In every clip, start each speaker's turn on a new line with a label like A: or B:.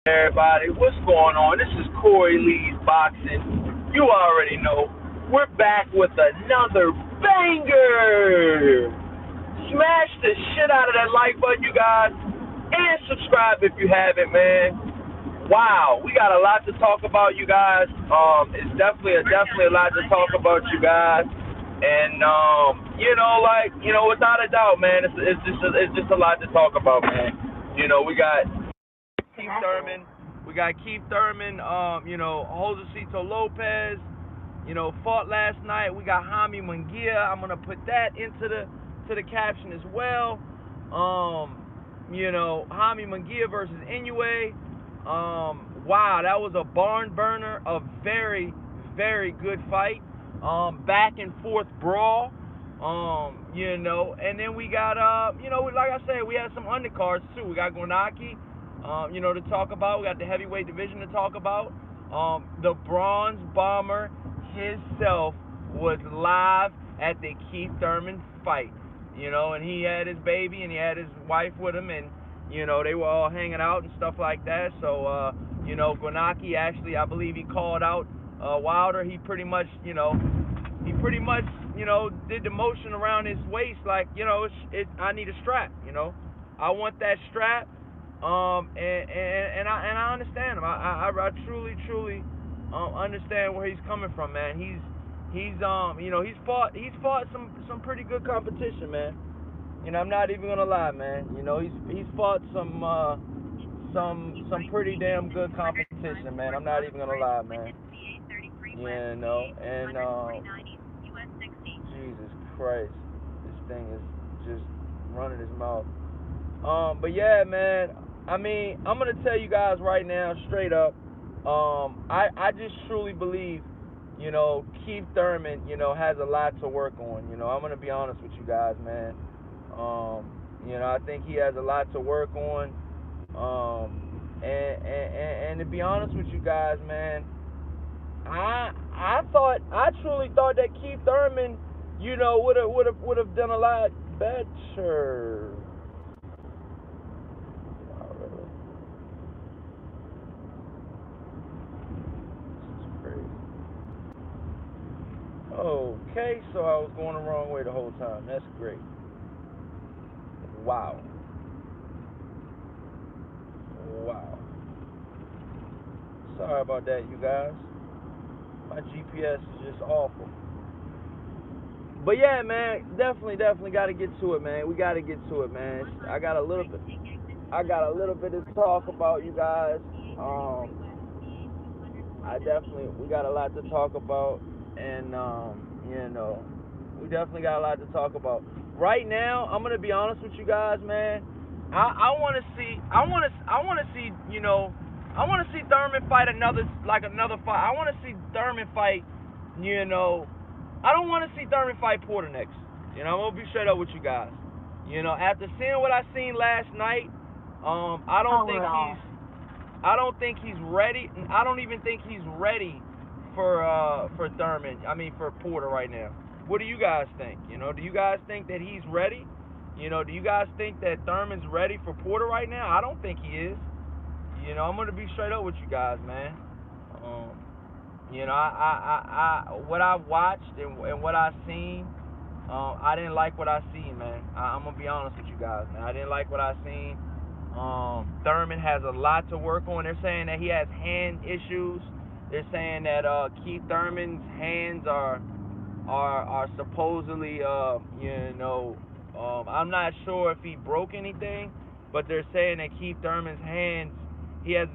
A: Everybody, what's going on? This is Corey Lee's Boxing. You already know. We're back with another banger. Smash the shit out of that like button, you guys, and subscribe if you haven't, man. Wow, we got a lot to talk about, you guys. It's definitely a lot to talk about, you guys. And without a doubt, man, it's just a lot to talk about, man. We got Keith Thurman. We got Keith Thurman, Josecito Lopez, fought last night. We got Jaime Munguia. I'm gonna put that into the caption as well. Jaime Munguia versus Inoue. Wow, that was a barn burner, a very, very good fight. Back and forth brawl. And then we got like I said, we had some undercards too. We got Gwanaki, to talk about. We got the heavyweight division to talk about. The Bronze Bomber himself was live at the Keith Thurman fight. And he had his baby and he had his wife with him, and they were all hanging out and stuff like that. So Gwanaki actually, I believe he called out Wilder. He pretty much did the motion around his waist like, I need a strap, I want that strap. And I understand him. I truly understand where he's coming from, man. He's fought some pretty good competition, man. I'm not even gonna lie, man. He's fought some pretty damn good competition, man. I'm not even gonna lie, man. Jesus Christ, this thing is just running his mouth. But yeah, man. I mean, I'm gonna tell you guys right now, straight up. I just truly believe, Keith Thurman, has a lot to work on. I'm gonna be honest with you guys, man. I think he has a lot to work on. And to be honest with you guys, man, I truly thought that Keith Thurman, would have done a lot better. Okay, so I was going the wrong way the whole time. That's great. Wow. Sorry about that, you guys. My GPS is just awful. But yeah, man, definitely got to get to it, man. We got to get to it, man. I got a little bit to talk about, you guys. We got a lot to talk about, and we definitely got a lot to talk about. Right now, I'm gonna be honest with you guys, man. I want to see Thurman fight another fight. I want to see Thurman fight, I don't want to see Thurman fight Porter next. I'm gonna be straight up with you guys. After seeing what I seen last night, I don't think he's ready. I don't even think he's ready for Thurman. I mean, for Porter right now. What do you guys think? Do you guys think that he's ready? Do you guys think that Thurman's ready for Porter right now? I don't think he is. I'm gonna be straight up with you guys, man. What I watched and what I seen, I didn't like what I seen, man. I'm gonna be honest with you guys, man. I didn't like what I seen. Thurman has a lot to work on. They're saying that he has hand issues. They're saying that Keith Thurman's hands are supposedly, I'm not sure if he broke anything, but they're saying that Keith Thurman's hands, he has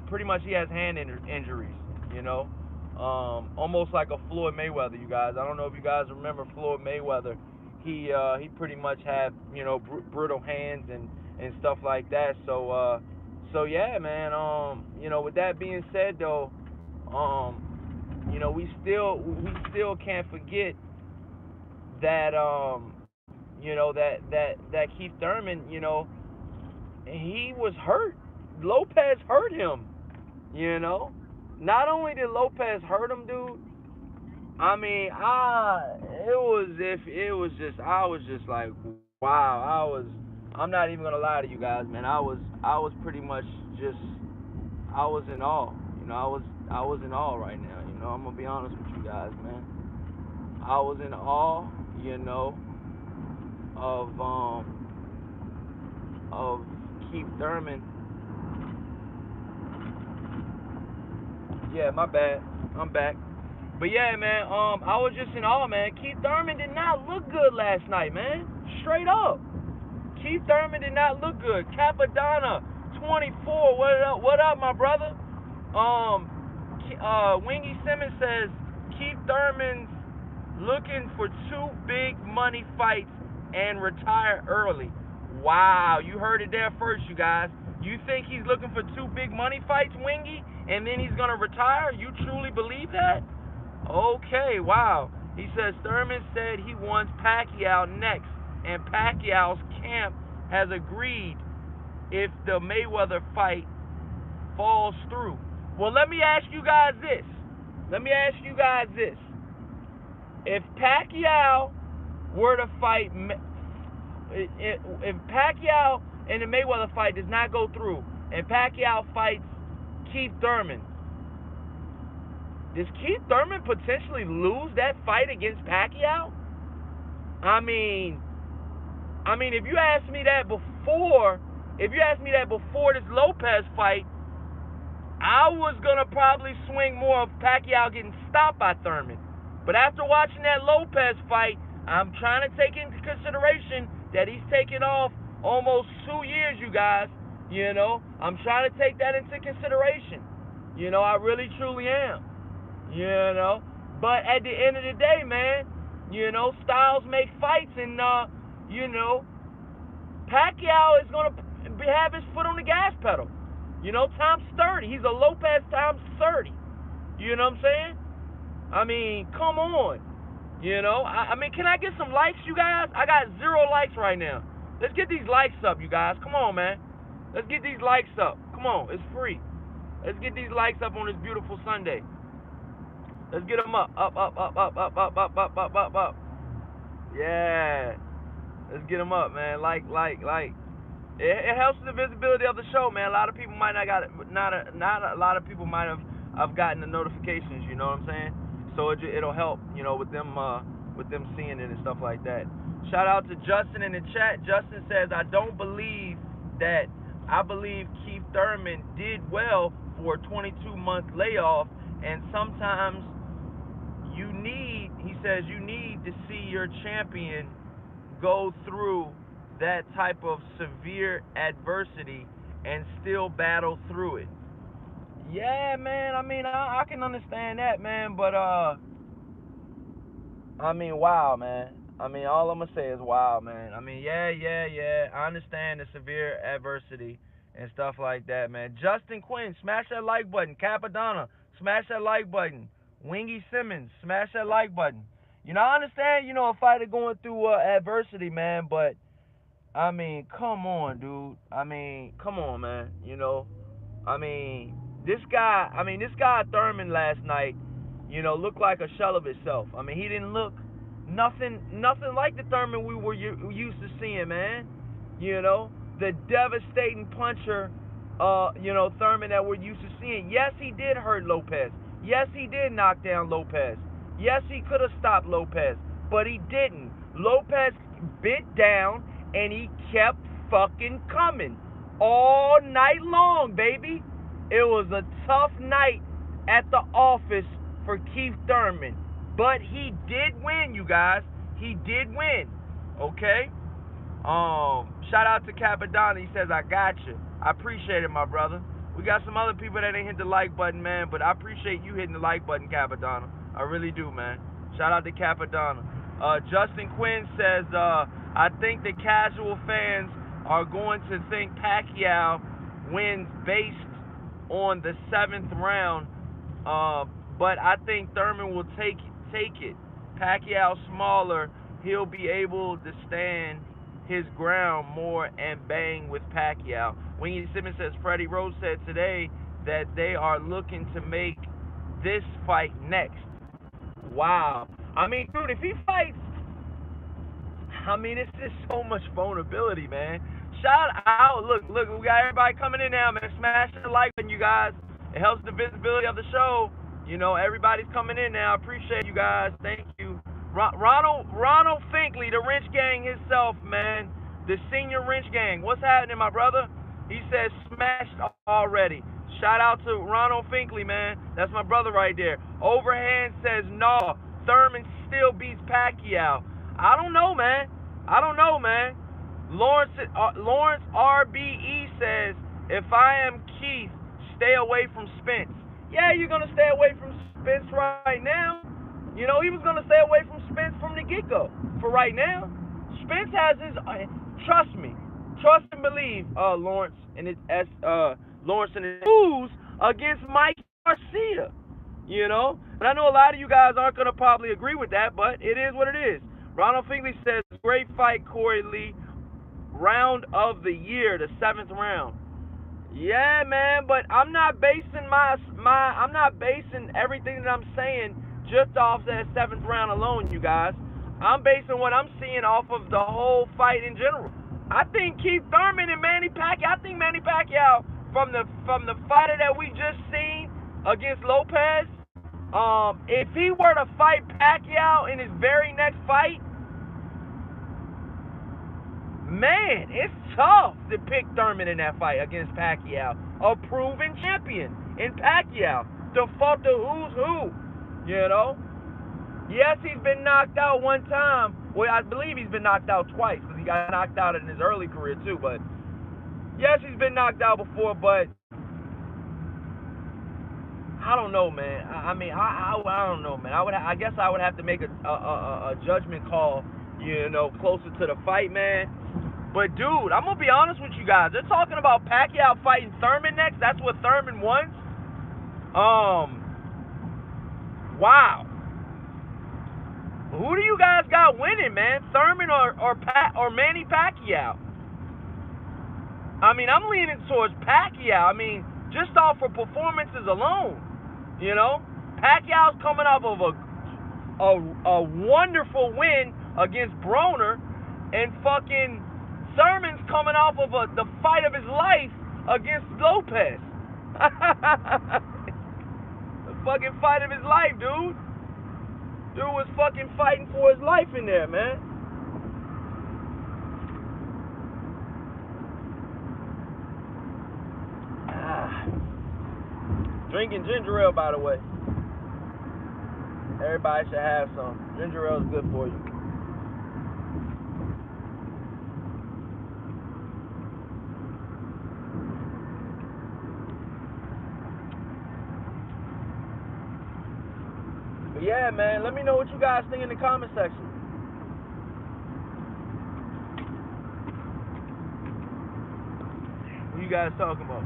A: hand injuries, almost like a Floyd Mayweather, you guys. I don't know if you guys remember Floyd Mayweather. He pretty much had, brittle hands and stuff like that. So yeah, man. With that being said, though, we still can't forget that that Keith Thurman, he was hurt. Lopez hurt him. Not only did Lopez hurt him, dude. I mean, I was just like, wow. I'm not even gonna lie to you guys, man. I was pretty much just I was in awe. I was in awe right now. I'm gonna be honest with you guys, man. I was in awe, of of Keith Thurman. Yeah, my bad. I'm back. But yeah, man, I was just in awe, man. Keith Thurman did not look good last night, man. Straight up. Keith Thurman did not look good. Capadonna, 24. What up, my brother? Wingy Simmons says Keith Thurman's looking for two big money fights and retire early. Wow, you heard it there first, you guys. You think he's looking for two big money fights, Wingy, and then he's gonna retire? You truly believe that? Okay, wow. He says Thurman said he wants Pacquiao next, and Pacquiao's camp has agreed if the Mayweather fight falls through. Well, let me ask you guys this. If Pacquiao were to fight, if Pacquiao and the Mayweather fight does not go through, and Pacquiao fights Keith Thurman, does Keith Thurman potentially lose that fight against Pacquiao? I mean, if you asked me that before this Lopez fight, I was gonna probably swing more of Pacquiao getting stopped by Thurman. But after watching that Lopez fight, I'm trying to take into consideration that he's taken off almost 2 years, you guys. I'm trying to take that into consideration. I really truly am. But at the end of the day, man, styles make fights, and Pacquiao is gonna have his foot on the gas pedal. Times 30. He's a Lopez times 30. You know what I'm saying? I mean, come on. I mean, can I get some likes, you guys? I got 0 likes right now. Let's get these likes up, you guys. Come on, man. Let's get these likes up. Come on, it's free. Let's get these likes up on this beautiful Sunday. Let's get them up. Up. Yeah. Let's get them up, man. Like. It helps the visibility of the show, man. A lot of people might not got it. Not a lot of people might have gotten the notifications. You know what I'm saying? So it'll help, with them seeing it and stuff like that. Shout out to Justin in the chat. Justin says, I don't believe that. I believe Keith Thurman did well for a 22-month layoff, and sometimes he says you need to see your champion go through that type of severe adversity and still battle through it. Yeah, man. I mean, I can understand that, man. But I mean, wow, man. I mean, all I'm gonna say is wow, man. I mean, yeah. I understand the severe adversity and stuff like that, man. Justin Quinn, smash that like button. Capadonna, smash that like button. Wingy Simmons, smash that like button. I understand, a fighter going through adversity, man, but I mean, come on, dude. I mean, come on, man. I mean, this guy Thurman last night, looked like a shell of himself. I mean, he didn't look nothing like the Thurman we were used to seeing, man. The devastating puncher, Thurman that we're used to seeing. Yes, he did hurt Lopez. Yes, he did knock down Lopez. Yes, he could have stopped Lopez, but he didn't. Lopez bit down, and he kept fucking coming all night long, baby. It was a tough night at the office for Keith Thurman, but he did win, you guys. He did win. Okay. Shout out to Capadonna. He says, I got you. I appreciate it, my brother. We got some other people that ain't hit the like button, man, but I appreciate you hitting the like button, Capadonna. I really do, man. Shout out to Capadonna. Justin Quinn says, I think the casual fans are going to think Pacquiao wins based on the 7th round, but I think Thurman will take it. Pacquiao smaller, he'll be able to stand his ground more and bang with Pacquiao. Wingy Simmons says Freddie Rose said today that they are looking to make this fight next. Wow. I mean, dude, if he fights, I mean, it's just so much vulnerability, man. Shout out. Look, we got everybody coming in now, man. Smash the like button, you guys. It helps the visibility of the show. You know, everybody's coming in now. I appreciate you guys. Thank you. Ronald Finkley, the Wrench Gang himself, man. The senior Wrench Gang. What's happening, my brother? He says smashed already. Shout out to Ronald Finkley, man. That's my brother right there. Overhand says no. Thurman still beats Pacquiao. I don't know, man. Lawrence RBE says, if I am Keith, stay away from Spence. Yeah, you're going to stay away from Spence right now. You know, he was going to stay away from Spence from the get-go for right now. Spence has his, trust and believe, Lawrence and his moves against Mike Garcia. You know, and I know a lot of you guys aren't going to probably agree with that, but it is what it is. Ronald Finkley says, great fight, Corey Lee. Round of the year, the 7th round. Yeah, man, but I'm not basing I'm not basing everything that I'm saying just off that 7th round alone, you guys. I'm basing what I'm seeing off of the whole fight in general. I think Keith Thurman and Manny Pacquiao. I think Manny Pacquiao from the fighter that we just seen against Lopez. If he were to fight Pacquiao in his very next fight, man, it's tough to pick Thurman in that fight against Pacquiao. A proven champion in Pacquiao. To fought the who's who, you know? Yes, he's been knocked out one time. Well, I believe he's been knocked out twice because he got knocked out in his early career too. But yes, he's been knocked out before, but I don't know, man. I don't know, man. I guess I would have to make a judgment call, you know, closer to the fight, man. But dude, I'm gonna be honest with you guys. They're talking about Pacquiao fighting Thurman next. That's what Thurman wants. Wow. Who do you guys got winning, man? Thurman or Manny Pacquiao? I mean, I'm leaning towards Pacquiao. I mean, just off of performances alone, you know. Pacquiao's coming off of a wonderful win against Broner, and fucking Thurman's coming off of the fight of his life against Lopez. The fucking fight of his life, dude. Dude was fucking fighting for his life in there, man. Drinking ginger ale, by the way. Everybody should have some. Ginger ale is good for you. But yeah, man, let me know what you guys think in the comment section. What you guys talking about?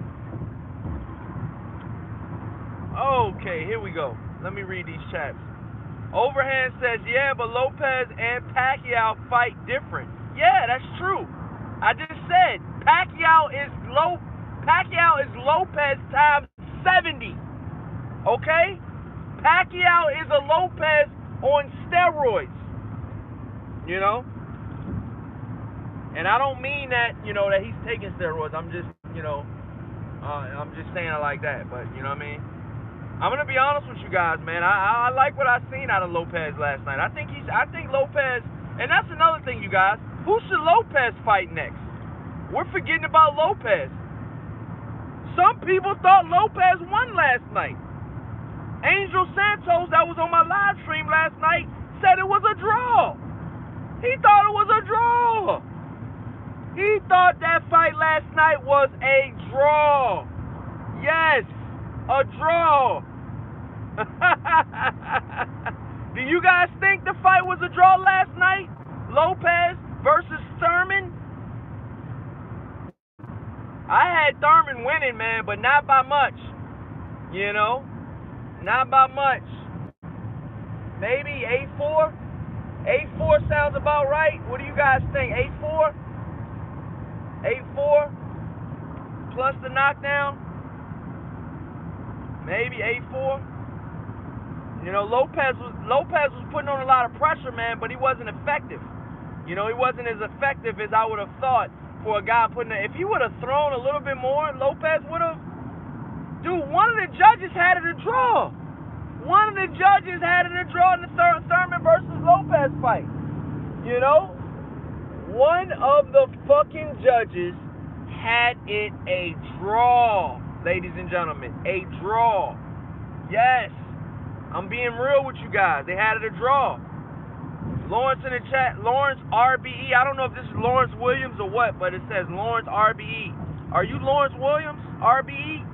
A: Okay, here we go. Let me read these chats. Overhand says, yeah, but Lopez and Pacquiao fight different. Yeah, that's true. I just said Pacquiao is Lopez times 70. Okay? Pacquiao is a Lopez on steroids. You know? And I don't mean that, you know, that he's taking steroids. I'm just, you know, I'm just saying it like that. But, you know what I mean? I'm going to be honest with you guys, man. I like what I seen out of Lopez last night. I think Lopez, and that's another thing, you guys. Who should Lopez fight next? We're forgetting about Lopez. Some people thought Lopez won last night. Angel Santos, that was on my live stream last night, said it was a draw. He thought it was a draw. He thought that fight last night was a draw. Yes. A draw. Do you guys think the fight was a draw last night? Lopez versus Thurman? I had Thurman winning, man, but not by much. You know? Not by much. Maybe 8-4? 8-4 sounds about right. What do you guys think? 8-4? 8-4? Plus the knockdown? Maybe 8-4. You know, Lopez was putting on a lot of pressure, man, but he wasn't effective. You know, he wasn't as effective as I would have thought for a guy putting. If he would have thrown a little bit more, Lopez would have. Dude, one of the judges had it a draw. One of the judges had it a draw in the Thurman versus Lopez fight. You know? One of the fucking judges had it a draw, ladies and gentlemen. A draw. Yes. I'm being real with you guys. They had it a draw. Lawrence in the chat, Lawrence RBE. I don't know if this is Lawrence Williams or what, but it says Lawrence RBE. Are you Lawrence Williams, RBE?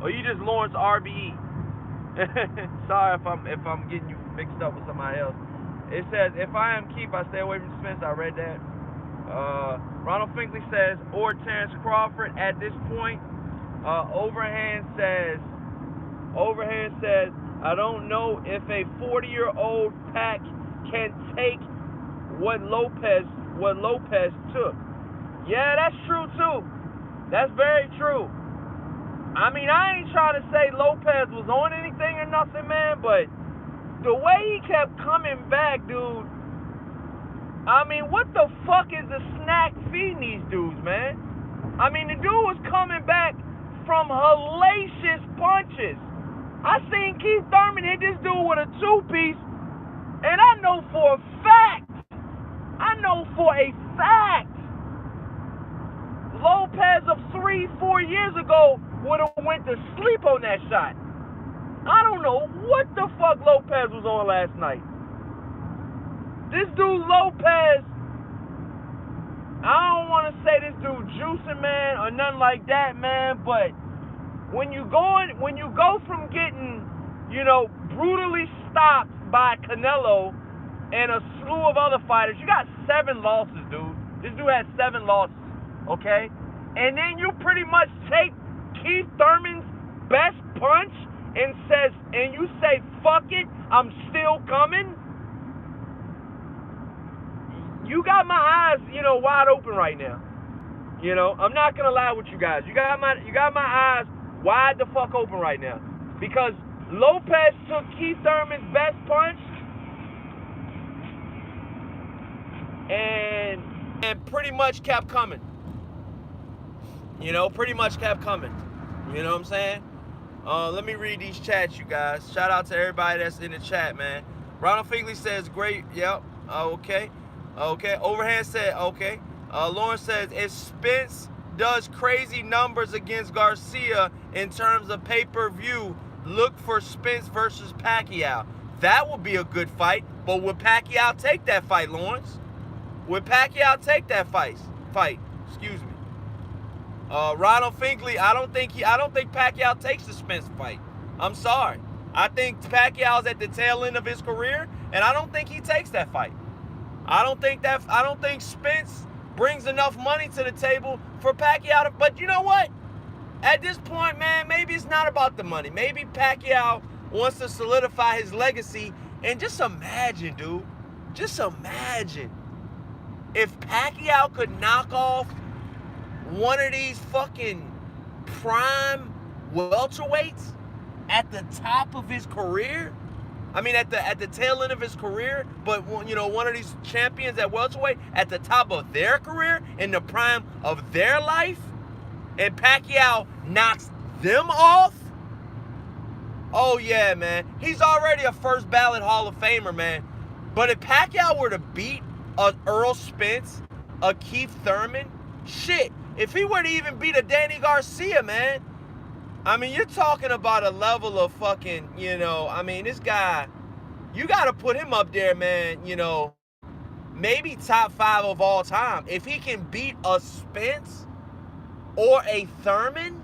A: Or you just Lawrence RBE? Sorry if I'm getting you mixed up with somebody else. It says, if I am Keith, I stay away from Spence. I read that. Ronald Finkley says, or Terrence Crawford at this point. Overhand says, I don't know if a 40-year-old Pac can take what Lopez took. Yeah, that's true too. That's very true. I mean, I ain't trying to say Lopez was on anything or nothing, man, but the way he kept coming back, dude, I mean, what the fuck is the snack feeding these dudes, man? I mean, the dude was coming back from hellacious punches. I seen Keith Thurman hit this dude with a two-piece, and I know for a fact, Lopez of 3-4 years ago would have went to sleep on that shot. I don't know what the fuck Lopez was on last night. This dude Lopez, I don't want to say this dude juicing, man, or nothing like that, man, but when you go from getting, brutally stopped by Canelo and a slew of other fighters, you got 7 losses, dude. This dude had 7 losses, okay? And then you pretty much take Keith Thurman's best punch and you say, fuck it, I'm still coming. You got my eyes, wide open right now. I'm not gonna lie with you guys. You got my eyes wide the fuck open right now. Because Lopez took Keith Thurman's best punch and pretty much kept coming. Pretty much kept coming. You know what I'm saying? Let me read these chats, you guys. Shout out to everybody that's in the chat, man. Ronald Finkley says, great. Yep. Okay. Overhand said, okay. Lawrence says, if Spence does crazy numbers against Garcia in terms of pay-per-view, look for Spence versus Pacquiao. That would be a good fight. But would Pacquiao take that fight, Lawrence? Would Pacquiao take that fight? Excuse me. Ronald Finkley, I don't think Pacquiao takes the Spence fight. I'm sorry. I think Pacquiao's at the tail end of his career, and I don't think he takes that fight. I don't think Spence brings enough money to the table for Pacquiao to, but you know what? At this point, man, maybe it's not about the money. Maybe Pacquiao wants to solidify his legacy. And just imagine, dude. Just imagine if Pacquiao could knock off one of these fucking prime welterweights at the top of his career. I mean, at the tail end of his career, but one of these champions at welterweight at the top of their career, in the prime of their life, and Pacquiao knocks them off. Oh yeah, man, he's already a first ballot Hall of Famer, man. But if Pacquiao were to beat a Earl Spence, a Keith Thurman, shit, if he were to even beat a Danny Garcia, man, I mean, you're talking about a level of fucking, this guy, you got to put him up there, man, maybe top 5 of all time. If he can beat a Spence or a Thurman,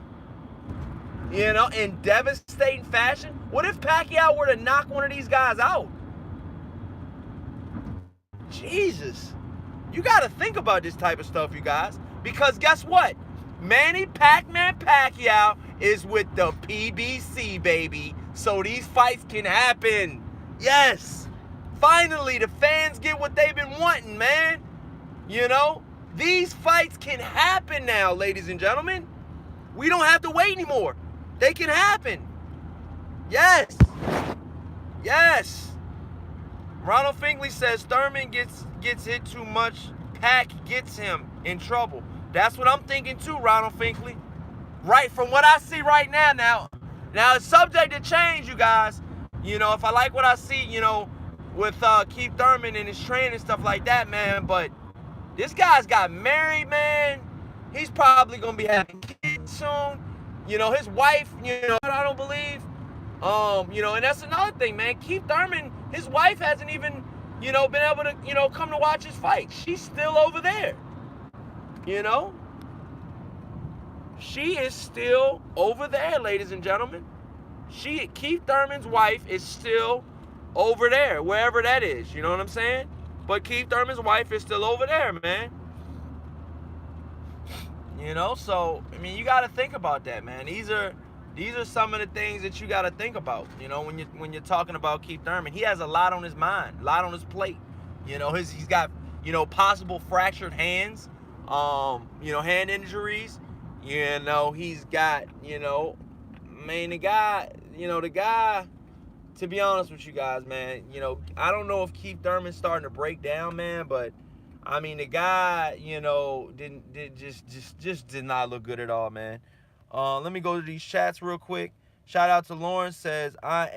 A: in devastating fashion, what if Pacquiao were to knock one of these guys out? Jesus. You got to think about this type of stuff, you guys. Because guess what? Manny Pac-Man Pacquiao is with the PBC, baby. So these fights can happen. Yes. Finally, the fans get what they've been wanting, man. These fights can happen now, ladies and gentlemen. We don't have to wait anymore. They can happen. Yes. Yes. Ronald Finkley says Thurman gets hit too much. Pac gets him in trouble. That's what I'm thinking too, Ronald Finkley. Right, from what I see right now, Now, it's subject to change, you guys. You know, if I like what I see, you know, with Keith Thurman and his training and stuff like that, man. But this guy's got married, man. He's probably going to be having kids soon. You know, his wife, you know, I don't believe. You know, and that's another thing, man. Keith Thurman, his wife hasn't even, you know, been able to, you know, come to watch his fight. She's still over there. You know? She is still over there, ladies and gentlemen. Keith Thurman's wife is still over there, wherever that is. You know what I'm saying? But Keith Thurman's wife is still over there, man. You know, so I mean, you got to think about that, man. These are some of the things that you got to think about. You know, when you're talking about Keith Thurman, he has a lot on his mind, a lot on his plate. You know, he's got, you know, possible fractured hands, you know, hand injuries. You know, he's got, you know, man, the guy, to be honest with you guys, man, you know, I don't know if Keith Thurman's starting to break down, man, but I mean, the guy, you know, just did not look good at all, man. Let me go to these chats real quick. Shout out to Lawrence, says, I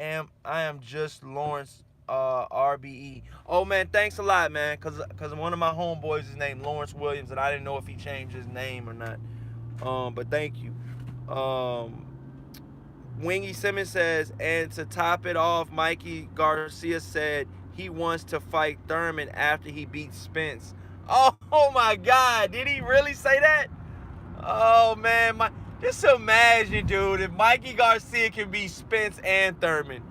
A: am just Lawrence, RBE. Oh, man, thanks a lot, man, because one of my homeboys is named Lawrence Williams, and I didn't know if he changed his name or not. But thank you. Wingy Simmons says, and to top it off, Mikey Garcia said he wants to fight Thurman after he beats Spence. Oh my God, did he really say that? Oh man, just imagine, dude, if Mikey Garcia can beat Spence and Thurman.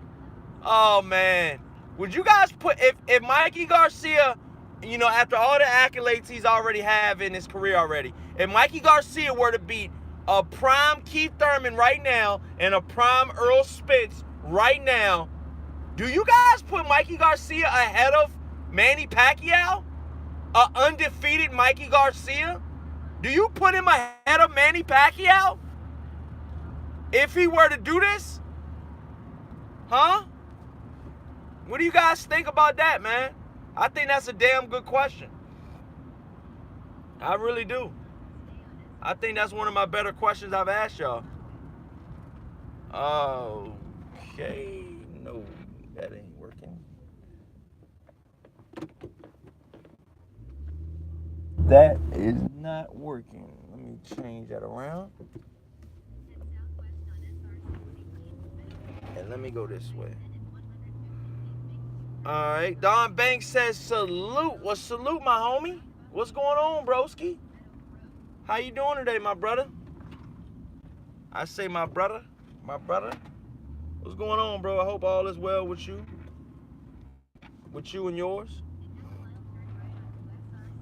A: Oh man, would you guys if Mikey Garcia, you know, after all the accolades he's already have in his career already, if Mikey Garcia were to beat a prime Keith Thurman right now and a prime Earl Spence right now, do you guys put Mikey Garcia ahead of Manny Pacquiao? A undefeated Mikey Garcia? Do you put him ahead of Manny Pacquiao? If he were to do this? Huh? What do you guys think about that, man? I think that's a damn good question. I really do. I think that's one of my better questions I've asked y'all. Okay. No, that ain't working. That is not working. Let me change that around. And let me go this way. Alright. Don Banks says salute. Well, salute, my homie. What's going on, broski? How you doing today, my brother? I say my brother. What's going on, bro? I hope all is well with you. With you and yours.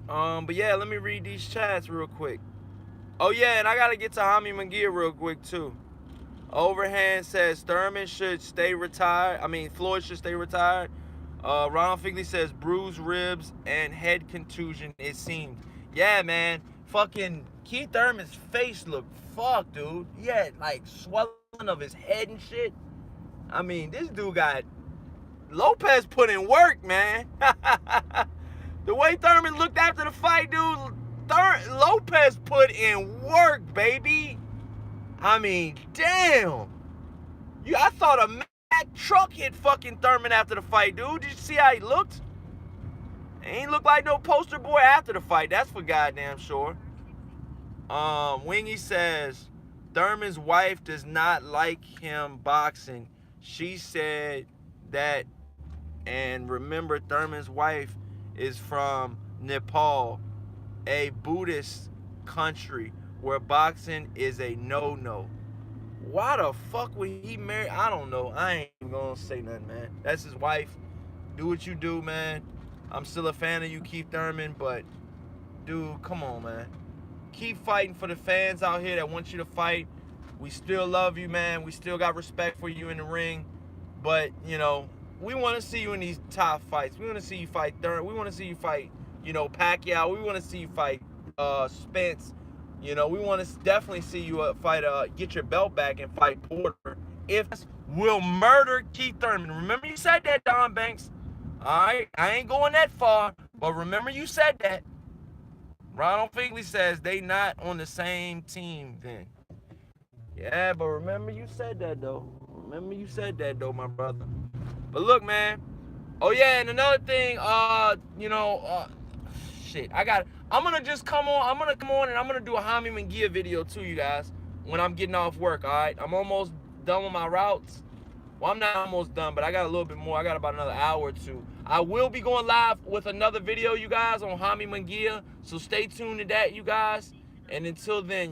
A: But yeah, let me read these chats real quick. Oh yeah, and I gotta get to Hami Mangia real quick too. Overhand says Thurman should stay retired. Floyd should stay retired. Ronald Figley says bruised ribs and head contusion, it seemed. Yeah, man. Fucking Keith Thurman's face looked fucked, dude. He had like swelling of his head and shit. I mean, this dude got Lopez put in work, man. The way Thurman looked after the fight, dude, Lopez put in work, baby. I mean, damn. I thought a Mack truck hit fucking Thurman after the fight, dude. Did you see how he looked? He ain't look like no poster boy after the fight. That's for goddamn sure. Wingy says, Thurman's wife does not like him boxing. She said that, and remember, Thurman's wife is from Nepal, a Buddhist country where boxing is a no-no. Why the fuck would he marry? I don't know. I ain't even gonna say nothing, man. That's his wife. Do what you do, man. I'm still a fan of you, Keith Thurman, but dude, come on, man. Keep fighting for the fans out here that want you to fight. We still love you, man. We still got respect for you in the ring. But, you know, we want to see you in these top fights. We want to see you fight Thurman. We want to see you fight, you know, Pacquiao. We want to see you fight Spence. You know, we want to definitely see you fight, get your belt back and fight Porter. If we'll murder Keith Thurman. Remember you said that, Don Banks. All right, I ain't going that far, but remember you said that. Ronald Figley says they not on the same team then. Yeah, but remember you said that though. Remember you said that though, my brother. But look, man. Oh yeah, and another thing, shit, I'm gonna just come on. I'm gonna come on and I'm gonna do a Hami Mangia video too, you guys. When I'm getting off work, all right. I'm almost done with my routes. Well, I'm not almost done, but I got a little bit more. I got about another hour or two. I will be going live with another video, you guys, on Hami Mangia. So stay tuned to that, you guys. And until then.